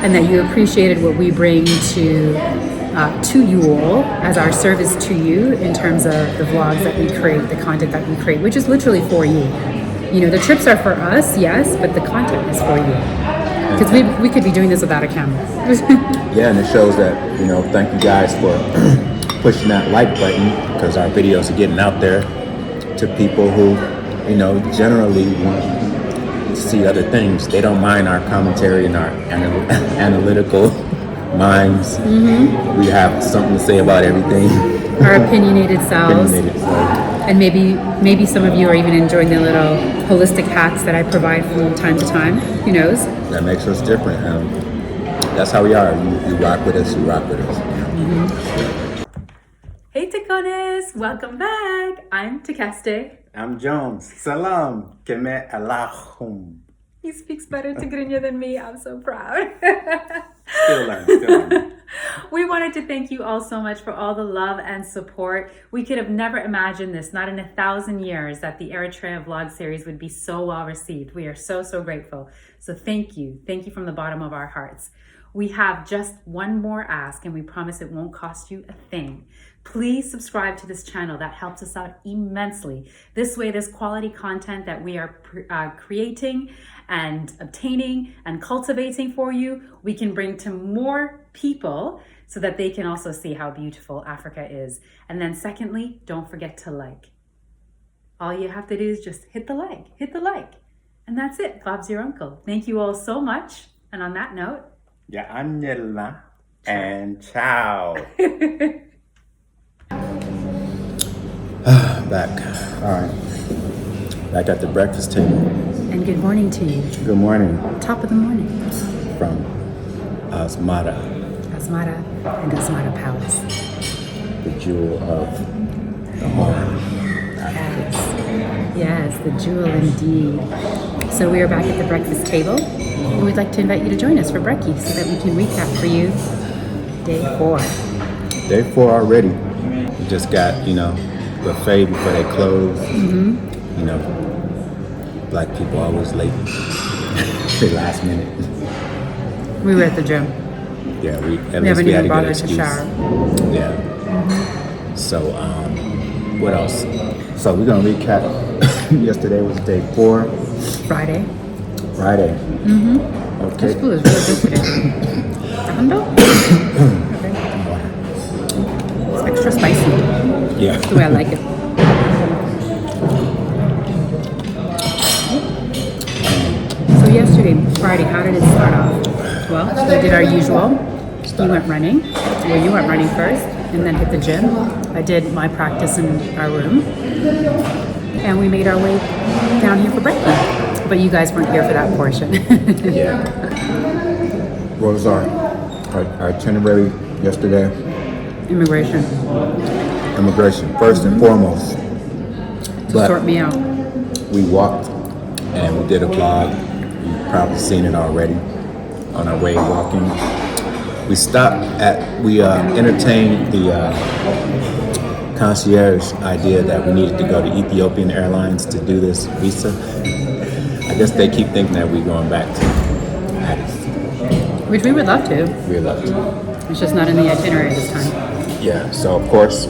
and that you appreciated what we bring to you all as our service to you in terms of the vlogs that we create, the content that we create, which is literally for you. You know, the trips are for us, yes, but the content is for you. Because we could be doing this without a camera. Yeah, and it shows that, you know, thank you guys for pushing that like button, because our videos are getting out there to people who, you know, generally want to see other things. They don't mind our commentary and our analytical minds. Mm-hmm. We have something to say about everything. Our opinionated selves. And maybe some of you are even enjoying the little holistic hacks that I provide from time to time. Who knows? That makes us different. That's how we are. You rock with us, you rock with us. Mm-hmm. Hey Tacones, welcome back. I'm Takeste. I'm Jones. Salam. Kemet alaikum. He speaks better Tigrinya than me. I'm so proud. Still learning. We wanted to thank you all so much for all the love and support. We could have never imagined this, not in 1,000 years, that the Eritrea vlog series would be so well received. We are so, so grateful. So thank you. Thank you from the bottom of our hearts. We have just one more ask, and we promise it won't cost you a thing. Please subscribe to this channel. That helps us out immensely. This way, this quality content that we are creating and obtaining and cultivating for you, we can bring to more people so that they can also see how beautiful Africa is. And then secondly, don't forget to like. All you have to do is just hit the like. And that's it. Bob's your uncle. Thank you all so much. And on that note, yeah, Angela and ciao. Back. All right. Back at the breakfast table. And good morning to you. Good morning. Top of the morning. From Asmara. Asmara and Asmara Palace. The jewel of the heart. Yes, the jewel indeed. So we are back at the breakfast table, and we'd like to invite you to join us for brekkie so that we can recap for you day 4. Day 4 already. We just got, you know, buffet before they close. Mm-hmm. You know, black people always late. The last minute. We were at the gym. Yeah, we haven't even bothered to shower. Yeah. Mm-hmm. So, what else? So we're gonna recap. Yesterday was day 4. Friday. Mm-hmm. Okay. This food is really good today. Okay. It's extra spicy. Yeah. That's the way I like it. So yesterday, Friday, how did it start off? Well, we did our usual. You went running. Well, you went running first and then hit the gym. I did my practice in our room. And we made our way down here for brekkie. But you guys weren't here for that portion. Yeah. What was our itinerary yesterday? Immigration. First and foremost. To sort me out. We walked and we did a vlog. You've probably seen it already on our way walking. We entertained the concierge idea that we needed to go to Ethiopian Airlines to do this visa. I guess they keep thinking that we're going back to Addis. Which we would love to. We'd love to. It's just not in the itinerary this time. Yeah, so of course,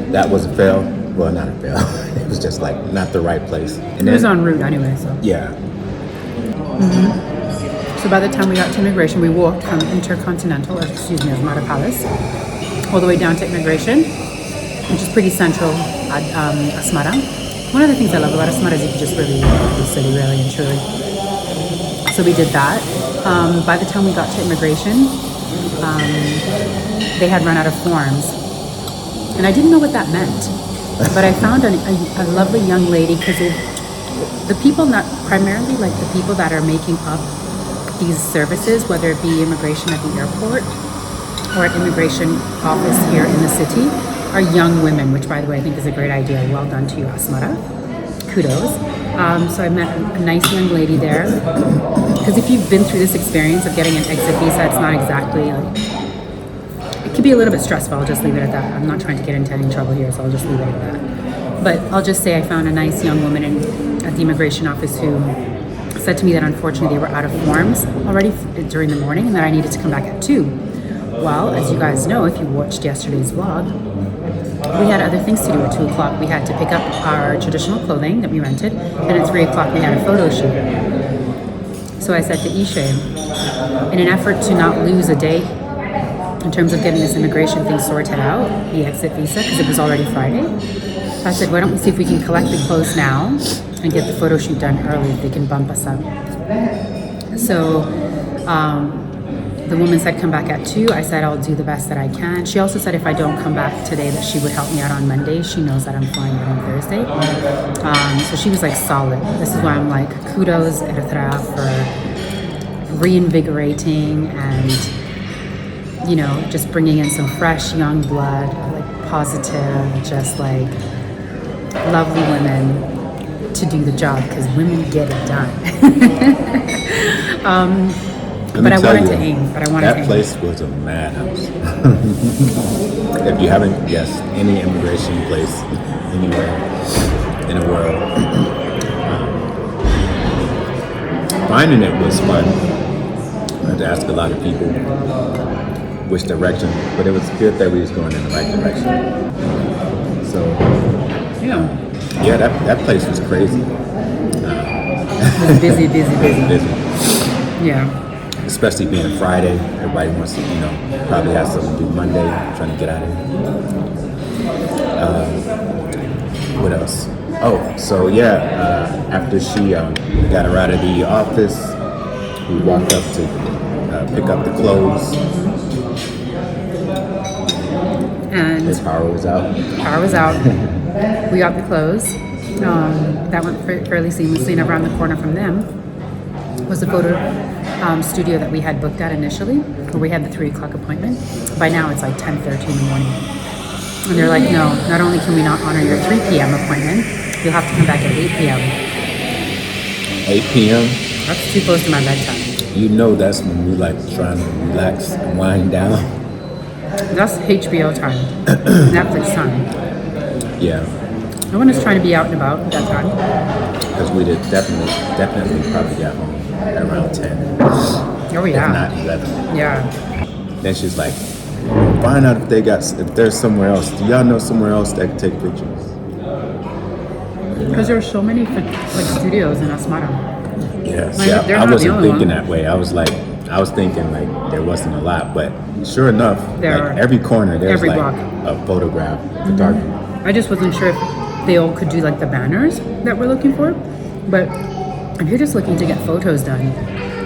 that was a fail. Well, not a fail. It was just like not the right place. And it was en route anyway, so. Yeah. Mm-hmm. So by the time we got to immigration, we walked from Asmara Palace, all the way down to immigration, which is pretty central at Asmara. One of the things I love about Asmara is you can just really walk the city, really and truly. So we did that. By the time we got to immigration, they had run out of forms. And I didn't know what that meant. But I found a lovely young lady, because the people, not primarily like the people that are making up these services, whether it be immigration at the airport or at immigration office here in the city, are young women, which by the way I think is a great idea. Well done to you, Asmara. Kudos. So I met a nice young lady there, because if you've been through this experience of getting an exit visa, it's not exactly it could be a little bit stressful. I'll just leave it at that. I'm not trying to get into any trouble here, so I'll just leave it at that. But I'll just say I found a nice young woman at the immigration office who said to me that unfortunately they were out of forms already during the morning and that I needed to come back at 2. Well, as you guys know, if you watched yesterday's vlog, we had other things to do at 2 o'clock. We had to pick up our traditional clothing that we rented, and at 3 o'clock we had a photo shoot. So I said to Ishé, in an effort to not lose a day in terms of getting this immigration thing sorted out, the exit visa, because it was already Friday, I said, why don't we see if we can collect the clothes now and get the photo shoot done early if they can bump us up. So the woman said come back at 2. I said I'll do the best that I can. She also said if I don't come back today that she would help me out on Monday. She knows that I'm flying out on Thursday. So she was like solid. This is why I'm like kudos Eritrea for reinvigorating and, you know, just bringing in some fresh young blood, like positive, just like lovely women to do the job, because women get it done. But I wanted to aim. That place was a madhouse. If you haven't guessed, any immigration place anywhere in the world, finding it was fun. I had to ask a lot of people which direction, but it was good that we was going in the right direction. So, yeah, that place was crazy. It was busy. Yeah. Especially being Friday, everybody wants to, probably have something to do Monday, trying to get out of here. What else? Oh, so yeah, after she got her out of the office, we walked up to pick up the clothes. And his power was out. We got the clothes. That went fairly seamlessly, and around the corner from them was the photo studio that we had booked at initially, where we had the 3 o'clock appointment. By now it's like 10:30 in the morning. And they're like, no, not only can we not honor your 3 p.m. appointment, you'll have to come back at 8 p.m. 8 p.m.? That's too close to my bedtime. You know that's when we like trying to relax and wind down. That's HBO time, Netflix time. Yeah. No one is trying to be out and about at that time. Because we did definitely probably got home at around 10. Oh yeah. If not 11. Yeah. Then she's like, find out if there's somewhere else. Do y'all know somewhere else that can take pictures? Because there are so many studios in Asmara. Yeah, see, I wasn't thinking that way. I was thinking like there wasn't a lot, but sure enough, every corner there's like block. A photograph photography. I just wasn't sure if they all could do like the banners that we're looking for, but if you're just looking to get photos done,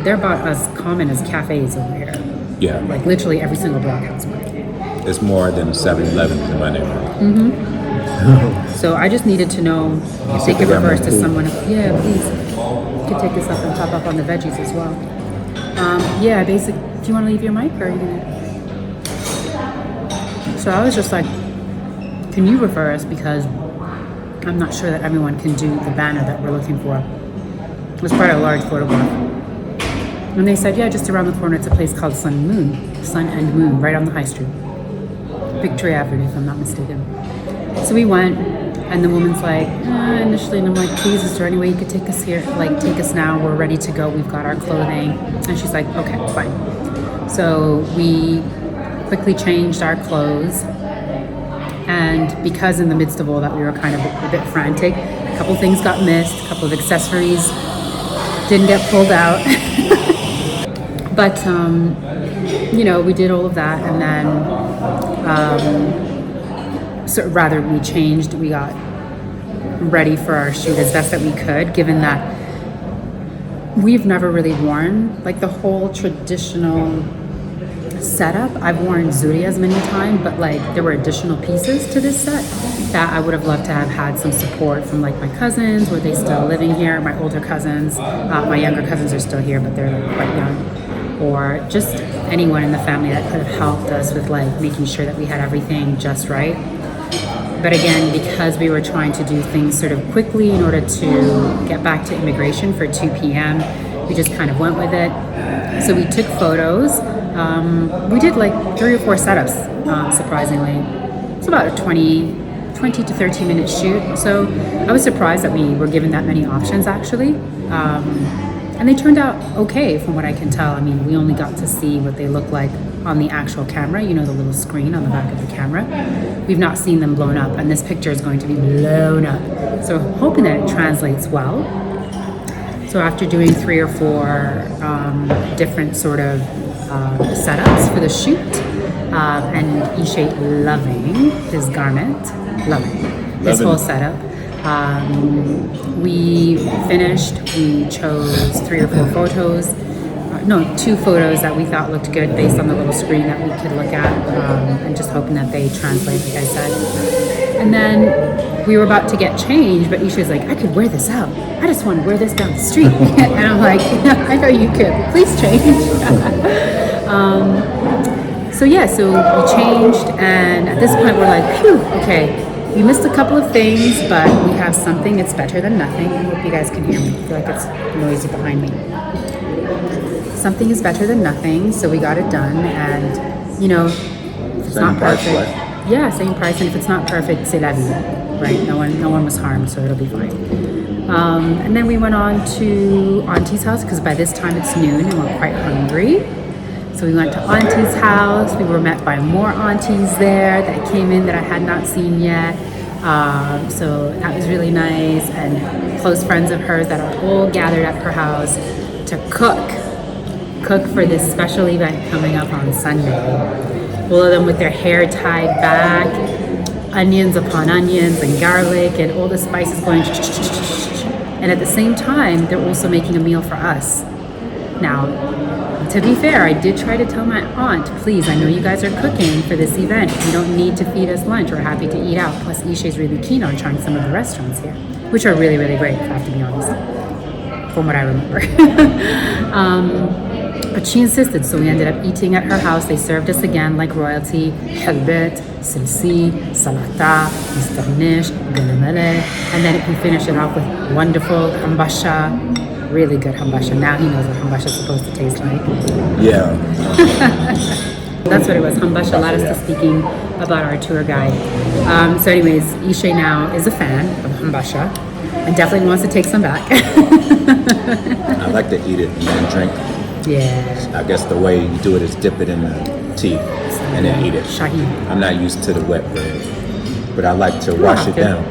they're about as common as cafes over here. Yeah. Like literally every single block has one. It's more than 7-Eleven in my neighborhood. Mm-hmm. So I just needed to know if they could reverse to someone. Yeah, please. You could take this up and pop up on the veggies as well. Yeah, basically, do you want to leave your mic or are you going to? So I was just like, can you refer us, because I'm not sure that everyone can do the banner that we're looking for. It was quite a large photograph. And they said, yeah, just around the corner, it's a place called Sun and Moon, right on the high street. Victoria Avenue, if I'm not mistaken. So we went, and the woman's like, initially, and I'm like, please, is there any way you could take us here? Like, take us now, we're ready to go, we've got our clothing. And she's like, okay, fine. So we quickly changed our clothes. And because in the midst of all that, we were kind of a bit frantic, a couple things got missed, a couple of accessories didn't get pulled out. But, we did all of that, and then, we changed, we got ready for our shoot as best that we could, given that we've never really worn, like, the whole traditional setup. I've worn zurias many times, but, like, there were additional pieces to this set that I would have loved to have had some support from, like, my cousins. Were they still living here? My older cousins. My younger cousins are still here, but they're, like, quite young. Or just anyone in the family that could have helped us with, like, making sure that we had everything just right. But again, because we were trying to do things sort of quickly in order to get back to immigration for 2 p.m., we just kind of went with it. So we took photos. We did like 3 or 4 setups, surprisingly. It's about a 20 to 30 minute shoot. So I was surprised that we were given that many options, actually. And they turned out okay from what I can tell. I mean, we only got to see what they look like on the actual camera, you know, the little screen on the back of the camera. We've not seen them blown up, and this picture is going to be blown up. So I'm hoping that it translates well. So after doing 3 or 4 different sort of setups for the shoot, and Ishé loving his garment, this whole setup. We finished, we chose 3 or 4 photos, 2 photos that we thought looked good based on the little screen that we could look at, and just hoping that they translate, like I said. And then we were about to get changed, but Isha's like, I could wear this out. I just want to wear this down the street. And I'm like, I know you could, please change. So we changed, and at this point we're like, phew, okay. We missed a couple of things, but we have something. It's better than nothing. I hope you guys can hear me. I feel like it's noisy behind me. Something is better than nothing, so we got it done. And, you know, if it's not perfect. Yeah, same price. And if it's not perfect, c'est la vie, right? No one was harmed, so it'll be fine. And then we went on to Auntie's house, because by this time it's noon and we're quite hungry. So we went to Auntie's house. We were met by more aunties there that came in that I had not seen yet. So that was really nice. And close friends of hers that are all gathered at her house to cook for this special event coming up on Sunday. All of them with their hair tied back, onions upon onions and garlic and all the spices going. And at the same time, they're also making a meal for us. Now, to be fair, I did try to tell my aunt, please, I know you guys are cooking for this event. You don't need to feed us lunch. We're happy to eat out. Plus, Ishé's really keen on trying some of the restaurants here, which are really, really great, if I have to be honest, from what I remember. But she insisted, so we ended up eating at her house. They served us again like royalty. Halbet, silsi, salata, mistarnish, galamele. And then we finished it off with wonderful hambasha. Really good hambasha. Now he knows what hambasha is supposed to taste like. Yeah. That's what it was. Hambasha allowed us to speaking about our tour guide. So anyways, Ishé now is a fan of hambasha and definitely wants to take some back. I like to eat it and then drink. Yeah. I guess the way you do it is dip it in the tea and then eat it. Shahi. I'm not used to the wet bread, but I like to wash it down.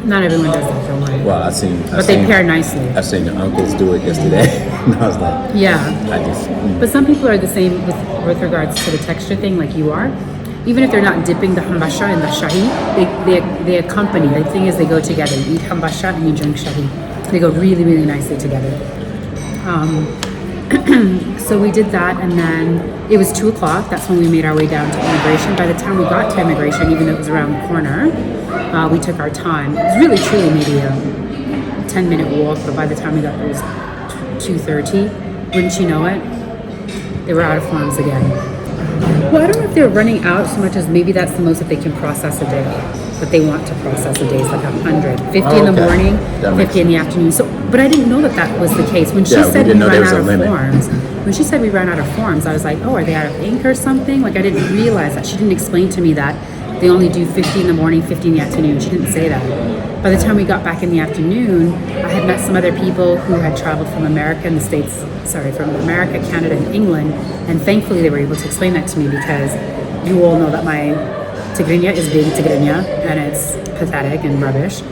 Not everyone does that, don't worry. Well, they pair nicely. I've seen the uncles do it yesterday, and I was like, yeah. But some people are the same with regards to the texture thing, like you are. Even if they're not dipping the hambasha in the shahi, they accompany. The thing is, they go together. You eat hambasha and you drink shahi. They go really, really nicely together. So we did that, and then it was 2:00. That's when we made our way down to immigration. By the time we got to immigration, even though it was around the corner, we took our time. It was really, truly maybe a 10-minute walk, but by the time we got there, it was 2:30. Wouldn't you know it? They were out of forms again. Well, I don't know if they're running out so much as maybe that's the most that they can process a day. But they want to process a day is like 100. 50 in the morning, 50 in the afternoon. So, but I didn't know that was the case. When she said we ran out of forms, I was like, oh, are they out of ink or something? Like I didn't realize that. She didn't explain to me that they only do 50 in the morning, 50 in the afternoon. She didn't say that. By the time we got back in the afternoon, I had met some other people who had traveled from America and the States, from America, Canada, and England. And thankfully they were able to explain that to me because you all know that my Tigrinya is being Tigrinya and it's pathetic and rubbish.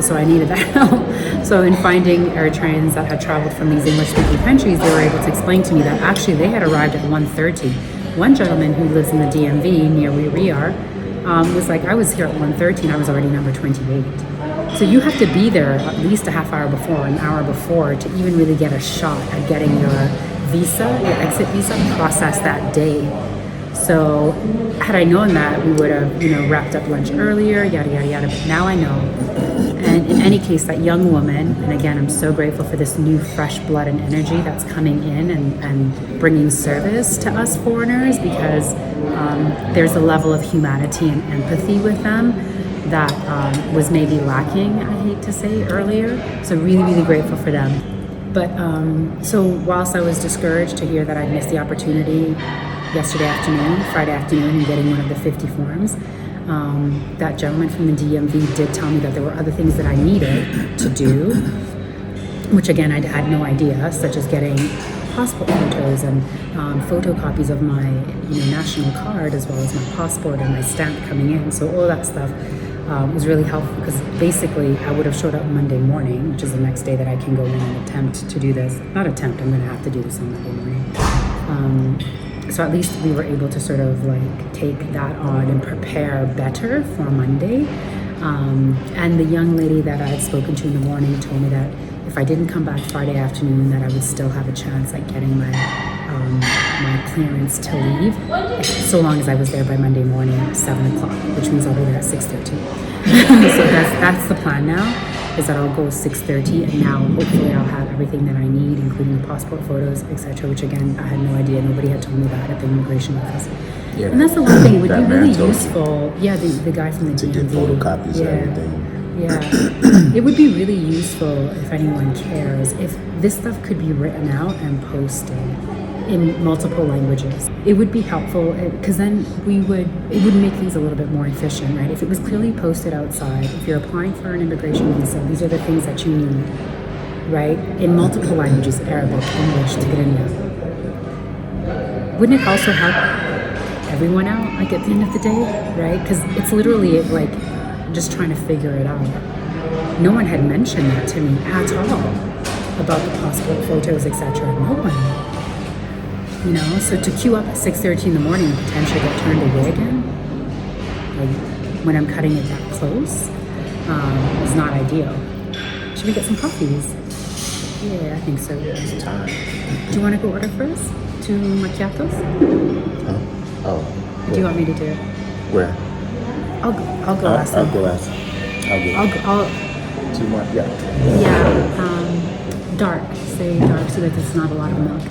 So I needed that help. So in finding Eritreans that had traveled from these English-speaking countries, they were able to explain to me that actually they had arrived at 1:30. One gentleman who lives in the DMV near where we are was like, I was here at 1:30 and I was already number 28. So you have to be there at least a half hour before, an hour before, to even really get a shot at getting your visa, your exit visa, processed that day. So had I known that, we would have, wrapped up lunch earlier, yada, yada, yada. But now I know. And in any case, that young woman, and again, I'm so grateful for this new fresh blood and energy that's coming in and bringing service to us foreigners, because there's a level of humanity and empathy with them that was maybe lacking, I hate to say, earlier. So really, really grateful for them. But so whilst I was discouraged to hear that I'd missed the opportunity Friday afternoon, in getting one of the 50 forms, that gentleman from the DMV did tell me that there were other things that I needed to do. which again, I had no idea, such as getting passport photos and photocopies of my national card, as well as my passport and my stamp coming in. So all that stuff was really helpful, because basically I would have showed up Monday morning, which is the next day that I can go in and attempt to do this. Not attempt, I'm going to have to do this on Monday morning. So at least we were able to sort of like take that on and prepare better for Monday. And the young lady that I had spoken to in the morning told me that if I didn't come back Friday afternoon, that I would still have a chance at getting my clearance to leave, so long as I was there by Monday morning at 7 o'clock, which means I'll be there at 6:30. So that's the plan now, is that I'll go 6:30, and now hopefully I'll have everything that I need, including the passport photos, etc., which again, I had no idea. Nobody had told me that at the immigration office. Yeah. And that's the one thing, it would be really useful. Yeah, the guy from the DMV. To get photocopies of everything. Yeah, it would be really useful, if anyone cares, if this stuff could be written out and posted in multiple languages. It would be helpful, because then it would make things a little bit more efficient, right? If it was clearly posted outside, if you're applying for an immigration visa, these are the things that you need, right? In multiple languages, Arabic, English, Tigrinya. Wouldn't it also help everyone out, like at the end of the day, right? Because it's literally like just trying to figure it out. No one had mentioned that to me at all, about the passport photos, etc. No one. So to queue up at 6:30 in the morning and potentially get turned away again, like when I'm cutting it that close, is not ideal. Should we get some coffees? Yeah, I think so. It's time. Do you want to go order first? 2 macchiatos? Oh. Do you want me to do it? Where? I'll go last. I'll go last. I'll 2 more. Yeah. Dark. Say dark so that it's not a lot of milk.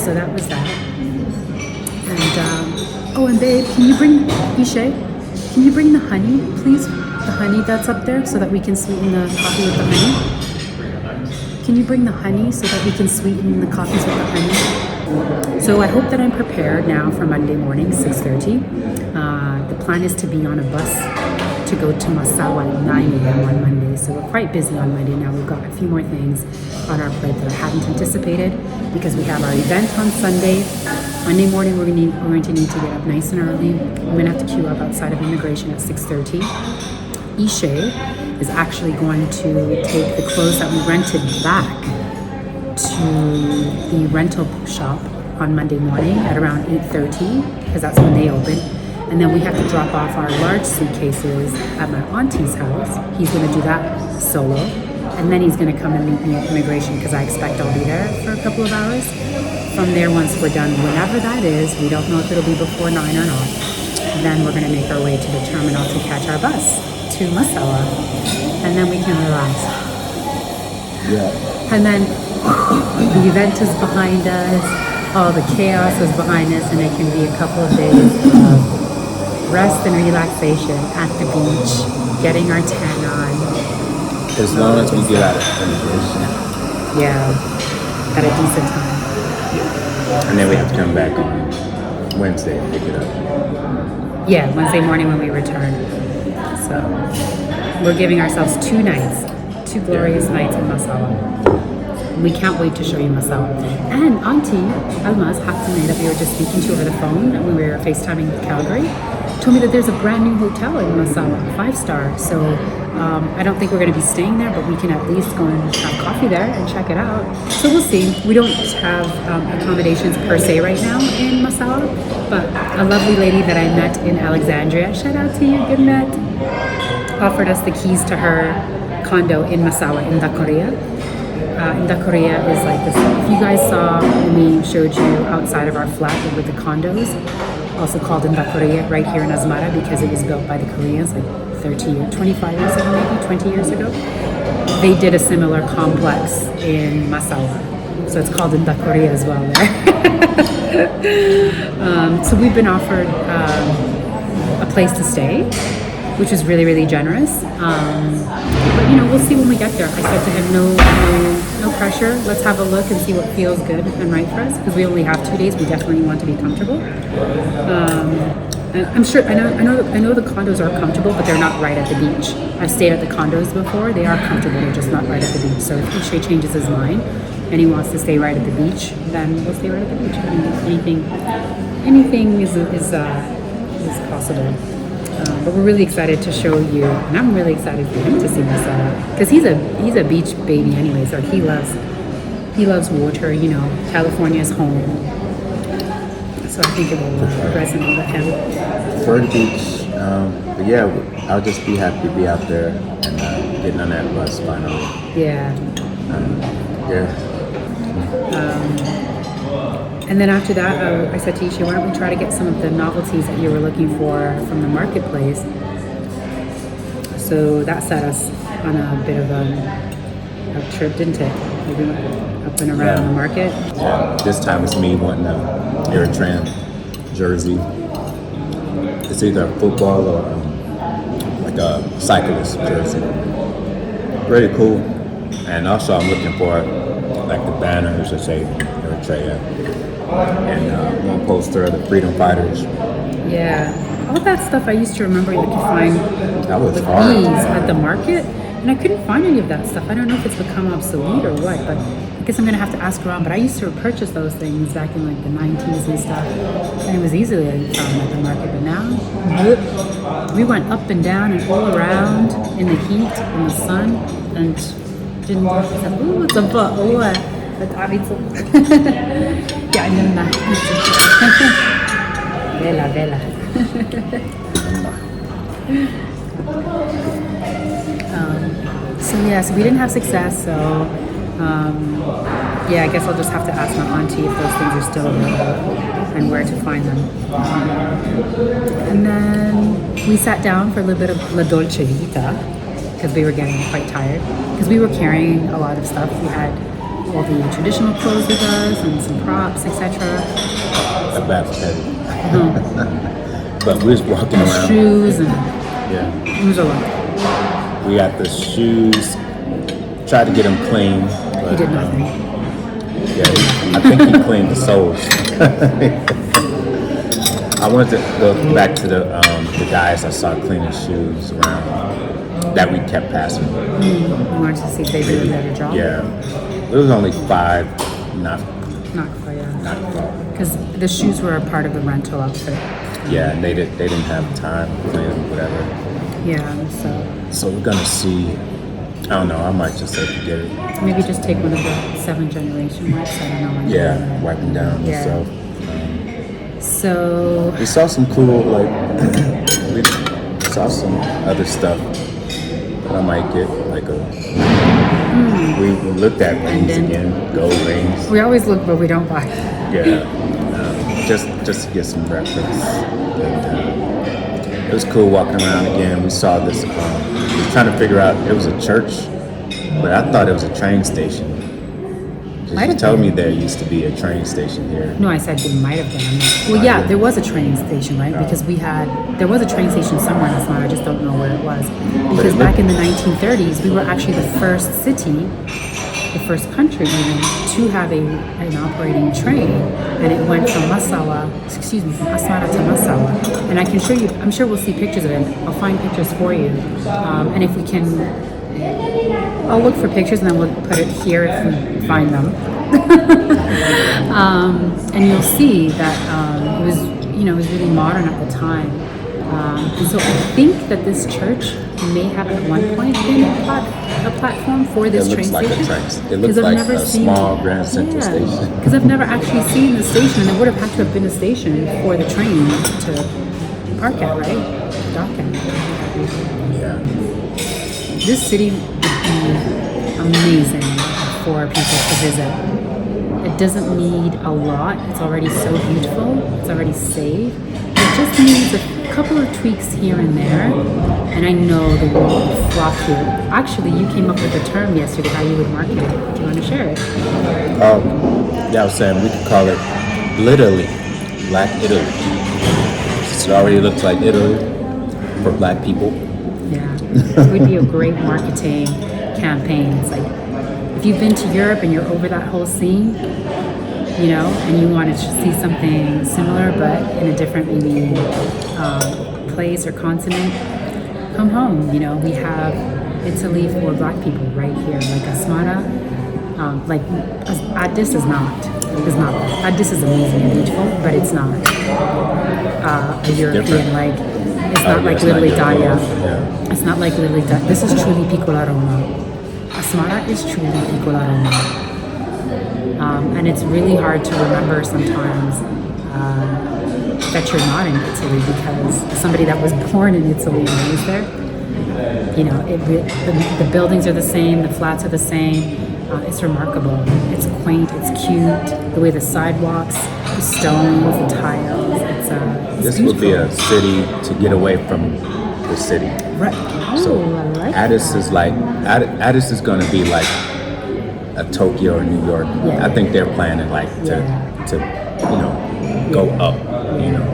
So that was that. And and babe, can you bring Ishé? Can you bring the honey, please? The honey that's up there, so that we can sweeten the coffee with the honey. Can you bring the honey so that we can sweeten the coffees with the honey? So I hope that I'm prepared now for Monday morning, 6:30. The plan is to be on a bus to go to Masawa at 9 a.m. on Monday. So we're quite busy on Monday now. We've got a few more things on our plate that I hadn't anticipated, because we have our event on Sunday. Monday morning, we're going to need to get up nice and early. I'm going to have to queue up outside of immigration at 6:30. Ishé is actually going to take the clothes that we rented back to the rental shop on Monday morning at around 8:30, because that's when they open. And then we have to drop off our large suitcases at my auntie's house. He's going to do that solo. And then he's going to come and meet me at immigration, because I expect I'll be there for a couple of hours. From there, once we're done, whenever that is, we don't know if it'll be before 9 or not, then we're going to make our way to the terminal to catch our bus to Masawa. And then we can relax. Yeah. And then the event is behind us. All the chaos is behind us, and it can be a couple of days of rest and relaxation at the beach, getting our tan on. As long as we get out of immigration. Yeah, at a decent time. And then we have to come back on Wednesday and pick it up. Yeah, Wednesday morning when we return. So we're giving ourselves 2 nights, 2 glorious nights in Masawa. We can't wait to show you Masawa. And Auntie Alma's Hatsune that we were just speaking to over the phone when we were FaceTiming with Calgary told me that there's a brand new hotel in Masawa, 5-star. So I don't think we're going to be staying there, but we can at least go and have coffee there and check it out. So we'll see. We don't have accommodations per se right now in Masawa, but a lovely lady that I met in Alexandria, shout out to you, good met, offered us the keys to her condo in Masawa in Korea. Korea is like this. If you guys saw when we showed you outside of our flat with the condos, also called Korea, right here in Asmara, because it was built by the Koreans like 25 years ago, maybe 20 years ago. They did a similar complex in Masawa, so it's called Korea as well there. So we've been offered a place to stay, which is really, really generous. But we'll see when we get there. I said to him, no pressure. Let's have a look and see what feels good and right for us, because we only have 2 days. We definitely want to be comfortable. And I'm sure I know the condos are comfortable, but they're not right at the beach. I've stayed at the condos before. They are comfortable, they're just not right at the beach. So if Ishé changes his mind and he wants to stay right at the beach, then we'll stay right at the beach. I mean, anything is possible. But we're really excited to show you, and I'm really excited for him to see Masawa, because he's a beach baby anyway. So he loves water. You know, California's home. So I think it will resonate with him. Prefer the beach, but yeah, I'll just be happy to be out there and getting on that bus finally. Yeah. Yeah. And then after that, I said to Ishé, why don't we try to get some of the novelties that you were looking for from the marketplace? So that set us on a bit of a trip, didn't it? We went up and around the market. Yeah. This time it's me wanting an Eritrean jersey. It's either a football or like a cyclist jersey. Really cool. And also I'm looking for like the banners that say Eritrea. And one poster of the freedom fighters. Yeah, all that stuff I used to remember you could find with hard. ease at the market, and I couldn't find any of that stuff. I don't know if it's become obsolete or what, but I guess I'm gonna have to ask around. But I used to purchase those things back in like the 90s and stuff, and it was easily found at the market. But now, we went up and down and all around in the heat, in the sun, and didn't say, ooh, it's a butt, what? But obviously, yeah, I know that. Vela. So we didn't have success. So I guess I'll just have to ask my auntie if those things are still available and where to find them. And then we sat down for a little bit of La Dolce Vita because we were getting quite tired because we were carrying a lot of stuff. We had all the traditional clothes with us and some props, etc. The bag's heavy. But we was walking around. Shoes and it was a lot. We got the shoes. Tried to get them clean. But, He did nothing. I think he cleaned the soles. I wanted to go back to the guys I saw cleaning shoes around that we kept passing. You wanted to see if they really did a job? Yeah. It was only 5, not quite, yeah. Not quite. Because the shoes were a part of the rental outfit. Yeah, and they didn't have time to clean them, whatever. Yeah, So we're gonna see. I don't know. I might just have to get it. maybe just take one of the 7th generation wipes. I don't know. Yeah, wipe them down. Yeah. So we saw some cool we saw some other stuff that I might get, like we looked at rings again, gold rings. We always look, but we don't buy. Yeah, just to get some reference. And, it was cool walking around again. We saw this. We were trying to figure out. It was a church, but I thought it was a train station. You told me there used to be a train station here. No, I said it might have been. Well, yeah, there was a train station, right? Because there was a train station somewhere in Asmara. I just don't know where it was. Because back in the 1930s, we were actually the first city, the first country even, to have an operating train, and it went from Asmara to Masawa. And I can show you. I'm sure we'll see pictures of it. I'll find pictures for you, and if we can. I'll look for pictures and then we'll put it here if we find them. And you'll see that it was really modern at the time. And so I think that this church may have at one point been a platform for this train station. It looks like a small Grand Central station. Because I've never actually seen the station, and there would have had to have been a station for the train to park at, right? Dock at. Yeah. This city would be amazing for people to visit. It doesn't need a lot. It's already so beautiful. It's already safe. It just needs a couple of tweaks here and there. And I know the world will flock here. Actually, you came up with a term yesterday, how you would market it. Do you want to share it? I was saying we could call it literally Black Italy. It already looks like Italy for Black people. Yeah, it would be a great marketing campaign. It's like, if you've been to Europe and you're over that whole scene, you know, and you wanted to see something similar but in a different maybe place or continent, come home. You know, we have Italy for Black people right here, like Asmara. Like Addis is not. Addis is amazing and beautiful, but it's not a European different. like. It's not like Little Italia. Yeah. It's not like Little Italia. This is truly Piccola Roma. Asmara is truly Piccola Roma. And it's really hard to remember sometimes that you're not in Italy, because somebody that was born in Italy and raised there, you know, the buildings are the same, the flats are the same. It's remarkable. It's quaint, it's cute, the way the sidewalks, the stones, the tiles. It's This beautiful. would be a city to get away from the city. Right. So Oh, I like Addis that. is like Addis is going to be like a Tokyo or New York. Yeah. I think they're planning like to you know go up, you know,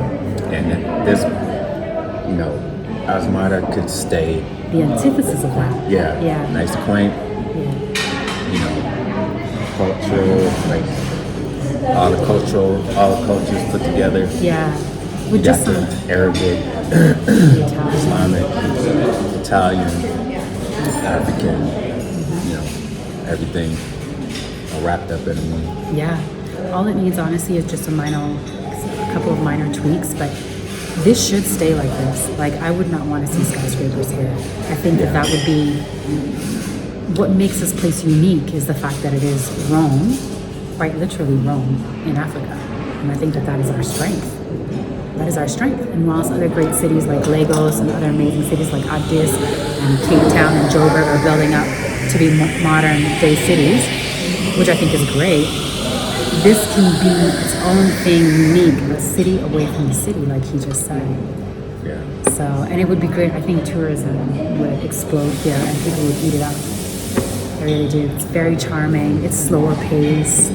and this, you know, Asmara could stay. The antithesis of that. Yeah. Yeah. Nice, quaint. Yeah. You know, cultural, like all the cultures put together. Yeah. You With got just the some Arabic, Italian. Islamic, Italian, African, you know, everything wrapped up in one. Yeah. All it needs, honestly, is just a couple of minor tweaks, but this should stay like this. Like, I would not want to see skyscrapers here. I think that would be what makes this place unique, is the fact that it is Rome, quite literally Rome in Africa. And I think that is our strength. That is our strength. And whilst other great cities like Lagos and other amazing cities like Addis and Cape Town and Joburg are building up to be modern day cities, which I think is great, this can be its own thing, unique, a city away from the city, like he just said. Yeah. So, and it would be great. I think tourism would explode here and people would eat it up. I really do. It's very charming. It's slower pace.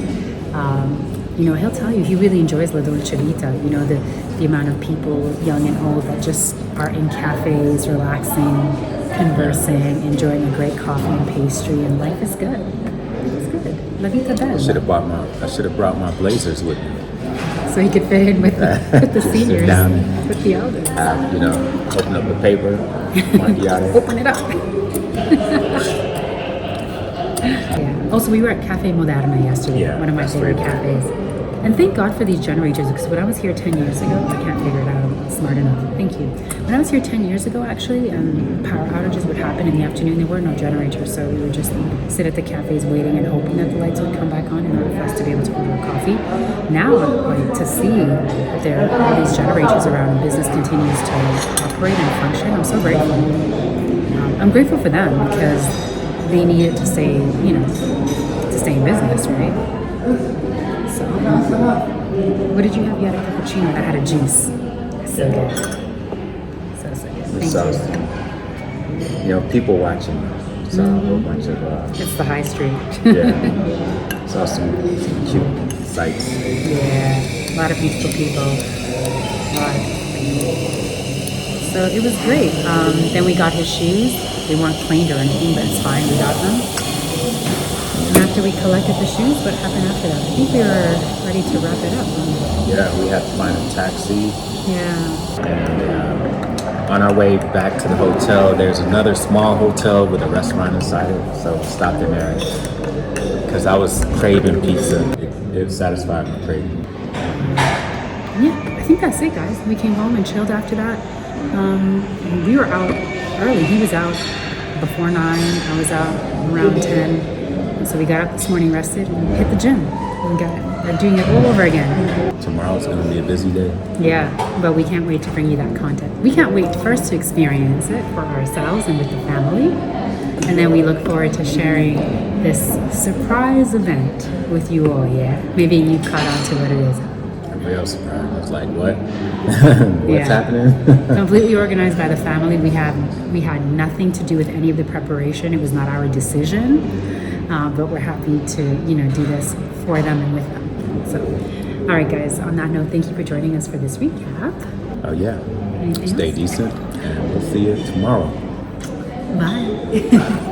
You know, he'll tell you he really enjoys La Dolce Vita. You know, the amount of people, young and old, that just are in cafes, relaxing, conversing, enjoying a great coffee and pastry, and life is good. It's good. La vita I should bella. have brought my blazers with me. So he could fit in with the Just sit seniors, down. with the elders. You know, open up the paper, macchiato. Open it up. Yeah. Also, we were at Cafe Moderna yesterday, Yeah, one of my that's favorite right. cafes. And thank God for these generators, because when I was here 10 years ago, I can't figure it out, I'm not smart enough. Thank you. When I was here 10 years ago, actually, power outages would happen in the afternoon. There were no generators, so we would just sit at the cafes waiting and hoping that the lights would come back on in order for us to be able to order coffee. Now, like, to see that there are all these generators around and business continues to operate and function, I'm so grateful. I'm grateful for them, because they needed to stay, you know, to stay in business, right? So, what did you have? You had a cappuccino. I had a juice. So good. So good. So, Thank you. you know, people watching. So a whole bunch of It's the high street. yeah. Saw some cute sights. Yeah, a lot of beautiful people. So it was great. Then we got his shoes. They weren't cleaned or anything, but it's fine. We got them. And after we collected the shoes, what happened after that? I think we were ready to wrap it up. Yeah, we had to find a taxi. Yeah. And on our way back to the hotel, there's another small hotel with a restaurant inside it. So we stopped in there because I was craving pizza. It satisfied my craving. Yeah, I think that's it, guys. We came home and chilled after that. We were out early. He was out before 9. I was out around 10. And so we got up this morning, rested, and hit the gym. We got doing it all over again. Tomorrow's going to be a busy day. Yeah, but we can't wait to bring you that content. We can't wait first to experience it for ourselves and with the family. And then we look forward to sharing this surprise event with you all, yeah? Maybe you caught on to what it is. I'm real surprised. I was like, what? What's Yeah. happening? Completely organized by the family. We had nothing to do with any of the preparation. It was not our decision, but we're happy to do this for them and with them. So, all right, guys. On that note, thank you for joining us for this recap. Oh, yeah. Anything Stay else? decent, and we'll see you tomorrow. Bye.